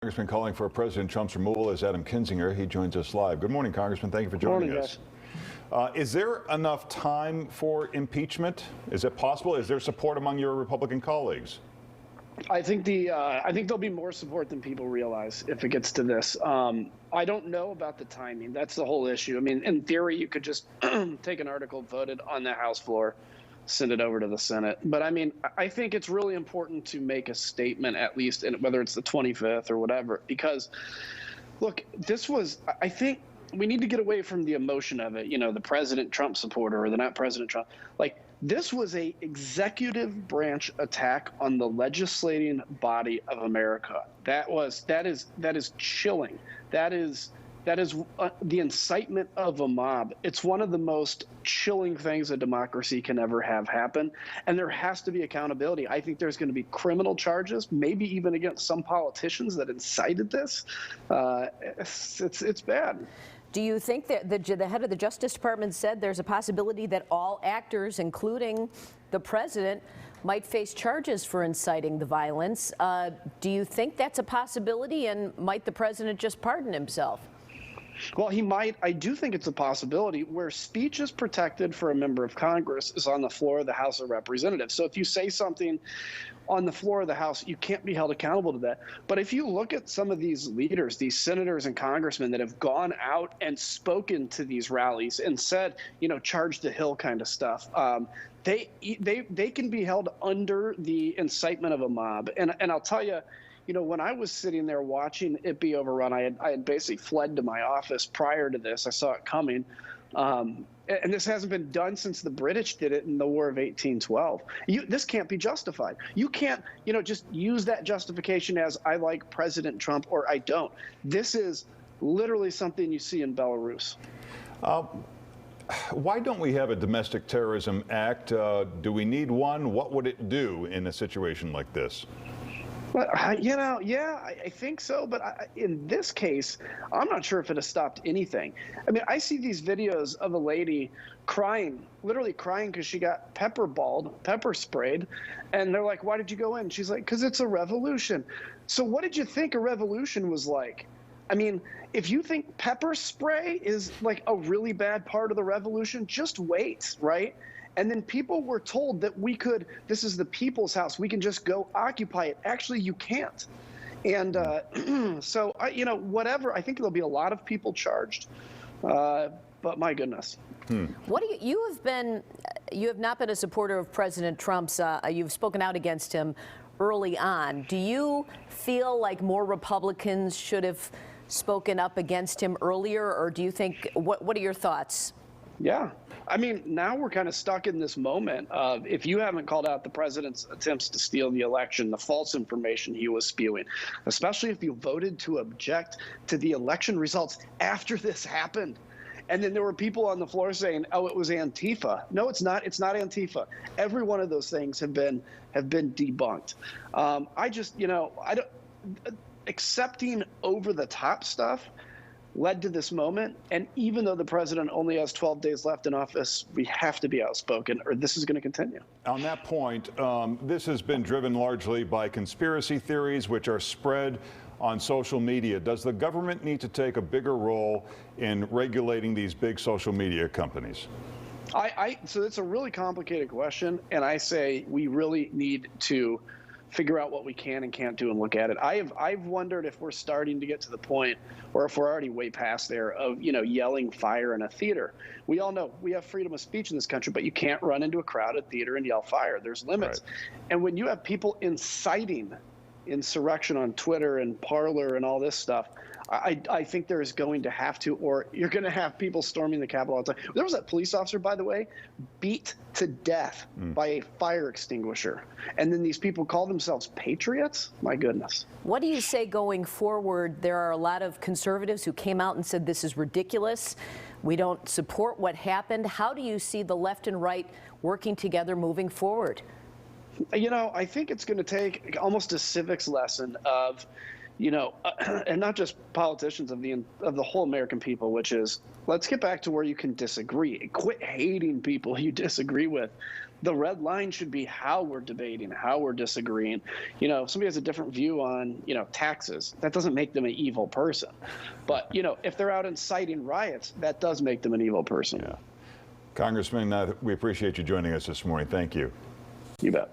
Congressman calling for President Trump's removal is Adam Kinzinger. He joins us live. Good morning, Congressman. Thank you for joining us. Is there enough time for impeachment? Is it possible? Is there support among your Republican colleagues? I think there'll be more support than people realize if it gets to this. I don't know about the timing. That's the whole issue. I mean, in theory, you could just take an article voted on the House floor, send it over to the Senate. But I mean, I think it's really important to make a statement, at least, whether it's the 25th or whatever, because look, I think we need to get away from the emotion of it. You know, the President Trump supporter or the not President Trump. Like, this was a executive branch attack on the legislating body of America. That is chilling. That is the incitement of a mob. It's one of the most chilling things a democracy can ever have happen, and there has to be accountability. I think there's going to be criminal charges, maybe even against some politicians that incited this. It's bad. Do you think that the head of the Justice Department said there's a possibility that all actors, including the president, might face charges for inciting the violence? Do you think that's a possibility, and might the president just pardon himself? Well, he might. I do think it's a possibility. Where speech is protected for a member of Congress is on the floor of the House of Representatives. So if you say something on the floor of the House, you can't be held accountable to that. But if you look at some of these leaders, these senators and congressmen that have gone out and spoken to these rallies and said, you know, charge the Hill kind of stuff, they can be held under the incitement of a mob. And I'll tell you, you know, when I was sitting there watching it be overrun, I had basically fled to my office prior to this. I saw it coming. And this hasn't been done since the British did it in the War of 1812. This can't be justified. You can't, you know, just use that justification as I like President Trump or I don't. This is literally something you see in Belarus. Why don't we have a domestic terrorism act? Do we need one? What would it do in a situation like this? Well, you know, yeah, I think so. But in this case, I'm not sure if it has stopped anything. I mean, I see these videos of a lady crying, literally crying because she got pepper sprayed. And they're like, why did you go in? She's like, because it's a revolution. So what did you think a revolution was like? I mean, if you think pepper spray is like a really bad part of the revolution, just wait, right? And then people were told that this is the people's house, we can just go occupy it. Actually, you can't. And so, you know, whatever, I think there'll be a lot of people charged, but my goodness. What do you have not been a supporter of President Trump's, you've spoken out against him early on. Do you feel like more Republicans should have spoken up against him earlier, or do you think, what are your thoughts? Yeah. I mean, now we're kind of stuck in this moment of if you haven't called out the president's attempts to steal the election, the false information he was spewing, especially if you voted to object to the election results after this happened. And then there were people on the floor saying, oh, it was Antifa. No, it's not. It's not Antifa. Every one of those things have been debunked. Accepting over the top stuff led to this moment. And even though the president only has 12 days left in office, we have to be outspoken or this is going to continue. On that point, this has been driven largely by conspiracy theories, which are spread on social media. Does the government need to take a bigger role in regulating these big social media companies? So it's a really complicated question. And I say we really need to figure out what we can and can't do and look at it. I've wondered if we're starting to get to the point, or if we're already way past there, of, you know, yelling fire in a theater. We all know we have freedom of speech in this country, but you can't run into a crowded theater and yell fire. There's limits. Right. And when you have people inciting insurrection on Twitter and Parler and all this stuff, I think there is going to have to, or you're going to have people storming the Capitol all the time. There was that police officer, by the way, beat to death by a fire extinguisher. And then these people call themselves patriots? My goodness. What do you say going forward? There are a lot of conservatives who came out and said this is ridiculous. We don't support what happened. How do you see the left and right working together moving forward? You know, I think it's going to take almost a civics lesson of, you know, and not just politicians, of the whole American people, which is, let's get back to where you can disagree. Quit hating people you disagree with. The red line should be how we're debating, how we're disagreeing. You know, if somebody has a different view on, you know, taxes, that doesn't make them an evil person. But, you know, if they're out inciting riots, that does make them an evil person. Yeah. Congressman, we appreciate you joining us this morning. Thank you. You bet.